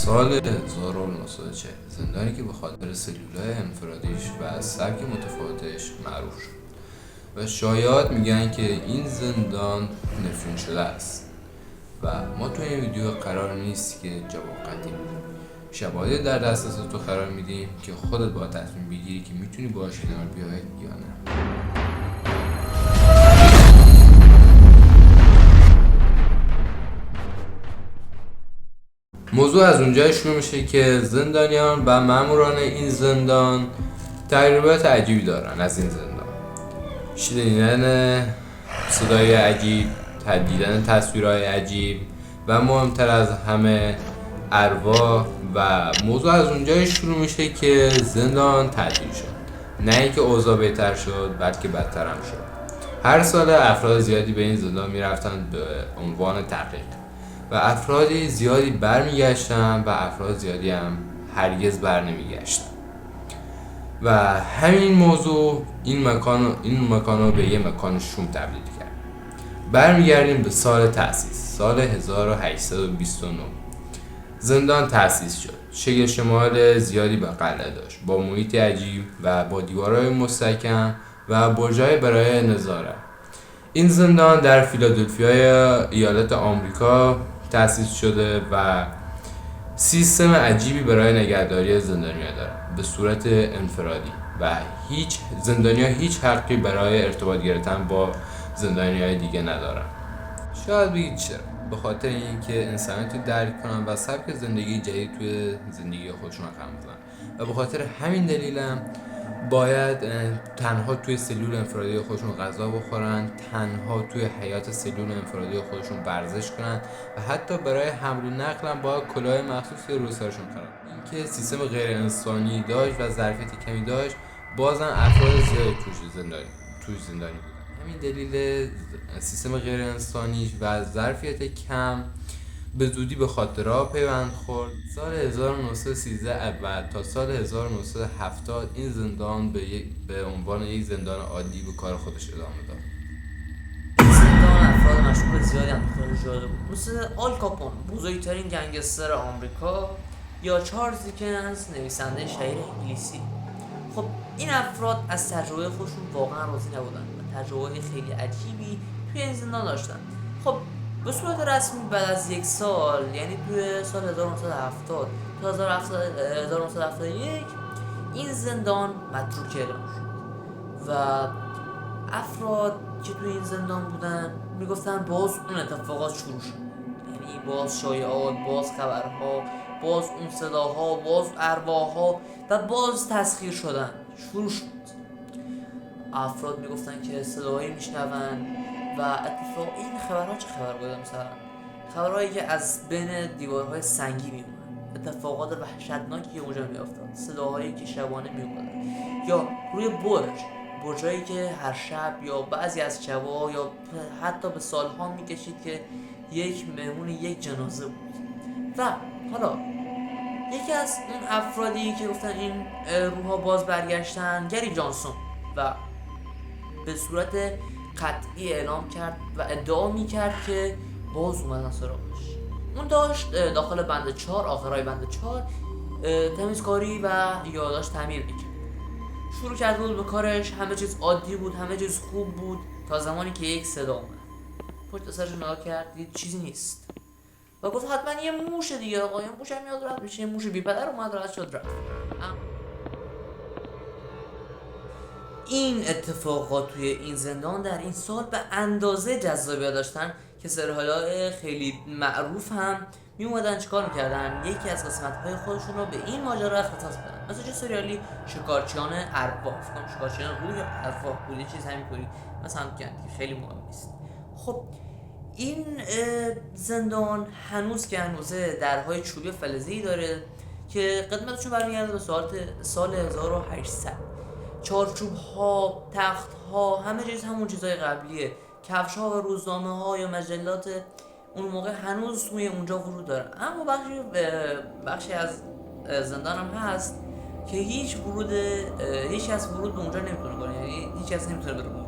سال 1940 زندانی که به خاطر سلولای انفرادیش و سبک متفاوتش معروف شد و شایعات میگن که این زندان نفرین شده است و ما تو این ویدیو قرار نیست که جواب قطعی بدیم. شواهدی در دسترس تو قرار میدیم که خودت با تصمیم بگیری که میتونی باهاش کنار بیای یا نه. موضوع از اونجا شروع میشه که زندانیان و ماموران این زندان تجربیات عجیبی دارن از این زندان. شنیدن صدای عجیب، دیدن تصویرهای عجیب و مهمتر از همه ارواح. و موضوع از اونجا شروع میشه که زندان تعطیل شد. نه اینکه اوضاع بهتر شد بلکه بدتر هم شد. هر سال افراد زیادی به این زندان میرفتن به عنوان تحقیق و افراد زیادی برمیگشتن و افراد زیادی هم هرگز برنمیگشتن و همین موضوع این مکان رو به یه مکان شوم تبدیل کرد. برمیگردیم به سال تأسیس، سال 1829. زندان تأسیس شد. شکل شمال زیادی به قلعه داشت، با محیط عجیب و با دیوارهای مستحکم و برج‌های برای نظارت. این زندان در فیلادلفیا ایالت آمریکا تأسیس شده و سیستم عجیبی برای نگهداری زندانیان داره به صورت انفرادی و هیچ زندانیان هیچ حقی برای ارتباط گرفتن با زندانیای دیگه ندارن. شاید بگید چرا؟ به خاطر اینکه انسان‌ها تو درک کنن و سبک زندگی جدید توی زندگی خودشون رقم بزنن و به خاطر همین دلیلم باید تنها توی سلول انفرادی خودشون غذا بخورن، تنها توی حیات سلول انفرادی خودشون ورزش کنن و حتی برای حمل و نقل هم باید کلاه مخصوصی روی سرشون کنن. اینکه سیستم غیر انسانی داشت و ظرفیت کمی داشت، بازم افراد زیادی توش زندانی بودن. همین دلیل سیستم غیر انسانی و ظرفیت کم به زودی به خاطرها پیوند خورد. سال 1913 اول تا سال 1970 این زندان به عنوان یک زندان عادی به کار خودش ادامه داد. زندان افراد مشهور زیادی هم خارج جاده بود، مثل آل کاپون، بزرگترین گنگستر آمریکا، یا چارلز دیکنز، نویسنده شهیر انگلیسی. خب این افراد از تجربه خودشون واقعا راضی نبودن و تجربه خیلی عجیبی توی این زندان داشتن. خب به صورت رسمی بعد از یک سال، یعنی توی سال 1970 تا 1971 این زندان متروک اعلام شد و افراد که توی این زندان بودن میگفتن باز اون اتفاقات شروع شد، یعنی باز شایعات، باز خبرها، باز اون صداها، باز ارواحها و باز تسخیر شدن شروع شد. افراد میگفتن که صداهایی میشنون و اتفاق این خبرها چه خبر بودن؟ مثلا خبرهایی که از بین دیوارهای سنگی میومد، اتفاقات وحشتناکی اونجا میافتاد، صداهایی که شبانه میومد، یا روی برجایی که هر شب یا بعضی از شبا یا حتی به سالها میکشید که یک مهمون یک جنازه بود. و حالا یکی از اون افرادی که گفتن این روح‌ها باز برگشتن، گری جانسون، و به صورت قطعی اعلام کرد و ادعا میکرد که باز اومدن سراغش. اون داشت داخل بند 4، آخرای بند 4 تمیزکاری و یادداشت تعمیر میکرد. شروع کرد بود به کارش، همه چیز عادی بود، همه چیز خوب بود، تا زمانی که یک صدا اومد. پشت سرش نگاه کرد، دید چیزی نیست و گفت حتما یه موش دیگه، آقا یه موش هم میاد رد میشه، یه موش بی پدر اومد رد شد رفت. این اتفاقات توی این زندان در این سال به اندازه جذابیت داشتن که سریال‌های خیلی معروف هم میومدن چیکار میکردن، یکی از قسمت‌های خودشون رو به این ماجرا اختصاص بدن. مثلا چه سریالی شکارچیان ارواح، شکارچیان روح یا ارواح بود، یه چیز همینطوری مثلا که خیلی مهم نیست. خب این زندان هنوز که هنوزه درهای چوبی فلزی داره که قدمتشون برمیگرده به سال 1800. چارچوب ها، تخت ها، همه چیز همون چیزای قبلیه. کفش ها و روزنامه ها یا مجلات اون موقع هنوز توی اونجا ورود داره. اما بخشی از زندان هم هست که هیچ کس ورود به اونجا نمیتونه کنه، یعنی هیچ کس نمیتونه بره.